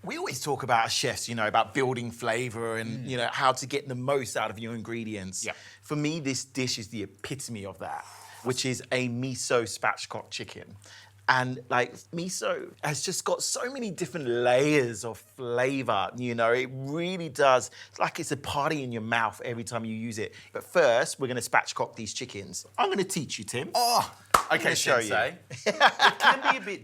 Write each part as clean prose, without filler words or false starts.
We always talk about as chefs, about building flavour and, how to get the most out of your ingredients. Yeah. For me, this dish is the epitome of that, which is a miso spatchcock chicken. And miso has just got so many different layers of flavour, it really does. It's like it's a party in your mouth every time you use it. But first, we're gonna spatchcock these chickens. I'm gonna teach you, Tim. Oh, okay, show you. Sensei. It can be a bit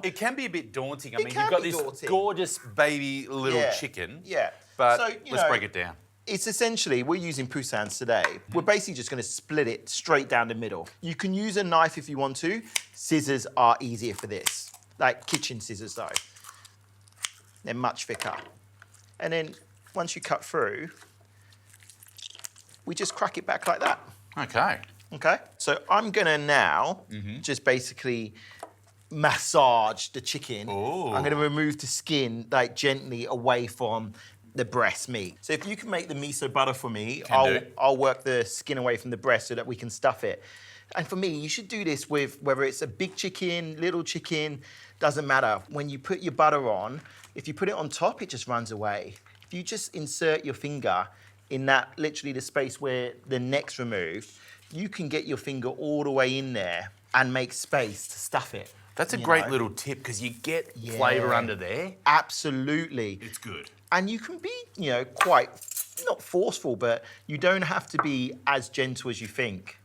It can be a bit daunting. I mean, you've got this gorgeous baby little chicken. Yeah. But let's break it down. It's essentially, we're using poussins today. We're basically just gonna split it straight down the middle. You can use a knife if you want to. Scissors are easier for this. Like kitchen scissors though. They're much thicker. And then once you cut through, we just crack it back like that. Okay. Okay, so I'm gonna now just basically massage the chicken. Ooh. I'm gonna remove the skin gently away from the breast meat. So if you can make the miso butter for me, I'll work the skin away from the breast so that we can stuff it. And for me, you should do this with whether it's a big chicken, little chicken, doesn't matter. When you put your butter on, if you put it on top, it just runs away. If you just insert your finger in that, literally the space where the neck's removed, you can get your finger all the way in there and make space to stuff it. That's a great little tip because you get flavour under there. Absolutely. It's good. And you can be, quite, not forceful, but you don't have to be as gentle as you think.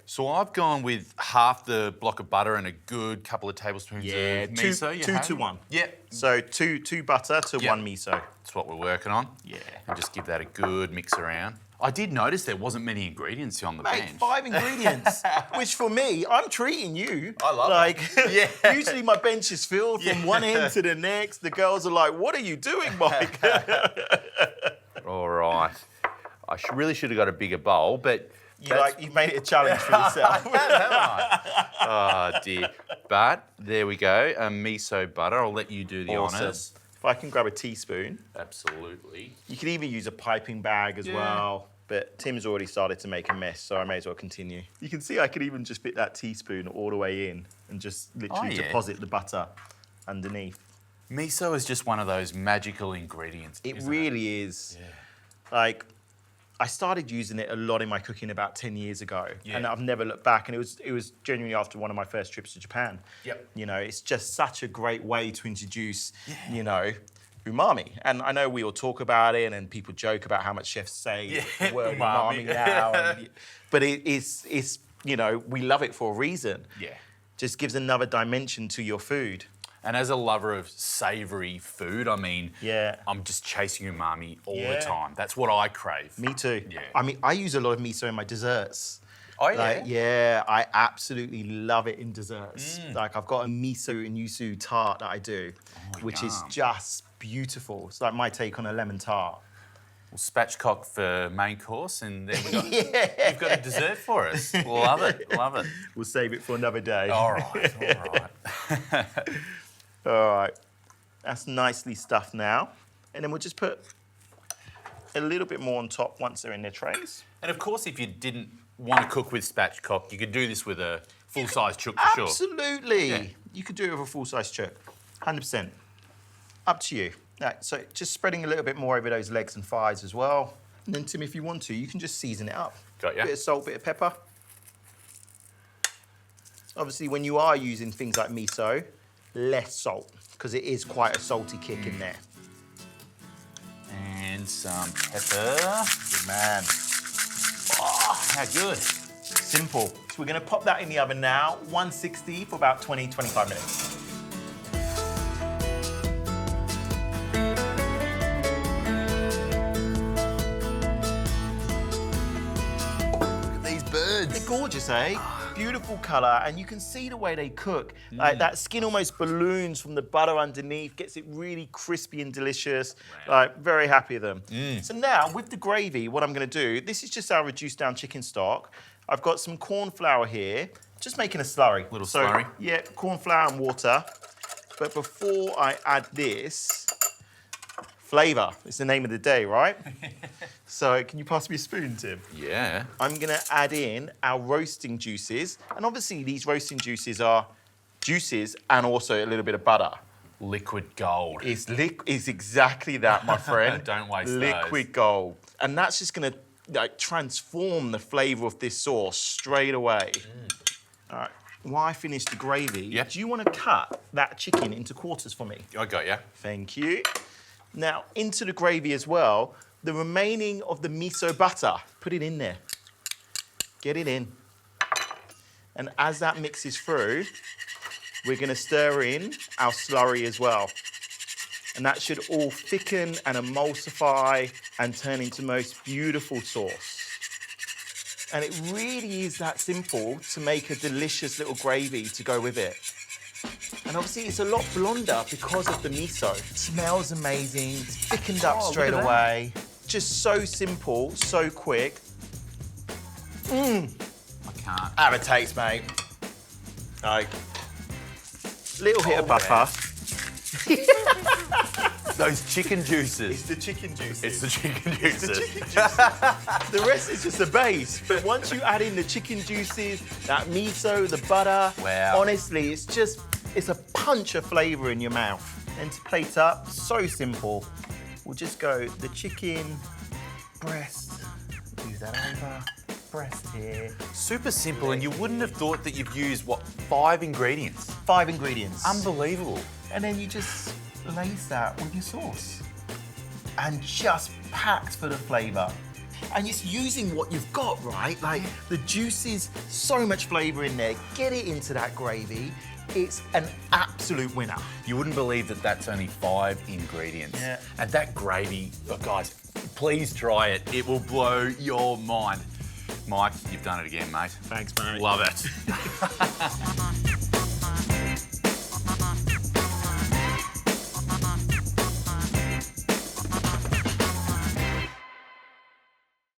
So I've gone with half the block of butter and a good couple of tablespoons of miso. Two to one. Yeah. So two butter to one miso. That's what we're working on. Yeah. And just give that a good mix around. I did notice there wasn't many ingredients on the bench. 5 ingredients, which for me, I'm treating you. I love it. Yeah. Usually my bench is filled from one end to the next. The girls are like, what are you doing, Mike? All right. I really should have got a bigger bowl, but... You've made it a challenge for yourself. Haven't I? Oh, dear. But there we go, miso butter. I'll let you do the honours. If I can grab a teaspoon. Absolutely. You could even use a piping bag as well. But Tim's already started to make a mess, so I may as well continue. You can see I could even just fit that teaspoon all the way in and just literally deposit the butter underneath. Miso is just one of those magical ingredients. It really is. Yeah. I started using it a lot in my cooking about 10 years ago, and I've never looked back. And it was genuinely after one of my first trips to Japan. Yep. It's just such a great way to introduce, umami. And I know we all talk about it, and people joke about how much chefs say the word umami now. But it's we love it for a reason. Yeah. Just gives another dimension to your food. And as a lover of savoury food, I mean, I'm just chasing umami all the time. That's what I crave. Me too. Yeah. I mean, I use a lot of miso in my desserts. Oh, yeah? Yeah, I absolutely love it in desserts. I've got a miso and yuzu tart that I do, which is just beautiful. It's like my take on a lemon tart. Well, spatchcock for main course, and then you've got a dessert for us. Love it, love it. We'll save it for another day. All right. All right, that's nicely stuffed now. And then we'll just put a little bit more on top once they're in their trays. And of course, if you didn't want to cook with spatchcock, you could do this with a full-size chook for sure. Absolutely. Yeah. You could do it with a full-size chook, 100%. Up to you. Right, so just spreading a little bit more over those legs and thighs as well. And then, Tim, if you want to, you can just season it up. Got ya. Bit of salt, bit of pepper. Obviously, when you are using things like miso, less salt, because it is quite a salty kick in there. And some pepper. Good man. Oh, how good. Simple. So we're gonna pop that in the oven now, 160 for about 20, 25 minutes. Look at these birds. They're gorgeous, eh? Beautiful colour, and you can see the way they cook. Like that skin almost balloons from the butter underneath, gets it really crispy and delicious. Like, very happy with them. So now, with the gravy, what I'm gonna do, this is just our reduced down chicken stock. I've got some corn flour here, just making a slurry. Little slurry? Yeah, corn flour and water. But before I add this, flavour is the name of the day, right? So can you pass me a spoon, Tim? Yeah. I'm gonna add in our roasting juices. And obviously these roasting juices are juices and also a little bit of butter. Liquid gold. It's exactly that, my friend. Don't waste Liquid gold. And that's just gonna like transform the flavour of this sauce straight away. All right, while I finish the gravy, do you want to cut that chicken into quarters for me? I got you. Thank you. Now, into the gravy as well, the remaining of the miso butter, put it in there. Get it in. And as that mixes through, we're gonna stir in our slurry as well. And that should all thicken and emulsify and turn into the most beautiful sauce. And it really is that simple to make a delicious little gravy to go with it. And obviously it's a lot blonder because of the miso. It smells amazing, it's thickened up straight away. Just so simple, so quick. I can't. Have a taste, mate. Like, little hit of butter. Those chicken juices. It's the chicken juices. It's the chicken juices. It's the chicken juices. The rest is just the base. But once you add in the chicken juices, that miso, the butter, honestly, it's a punch of flavour in your mouth. And to plate up, so simple. We'll just go the chicken, breast, move that over, breast here. Super simple, and you wouldn't have thought that you've used, what, 5 ingredients? 5 ingredients. Unbelievable. And then you just lace that with your sauce. And just packed for the flavour. And just using what you've got, right? Like the juices, so much flavour in there. Get it into that gravy. It's an absolute winner. You wouldn't believe that that's only 5 ingredients. Yeah. And that gravy, guys, please try it. It will blow your mind. Mike, you've done it again, mate. Thanks, mate. Love it.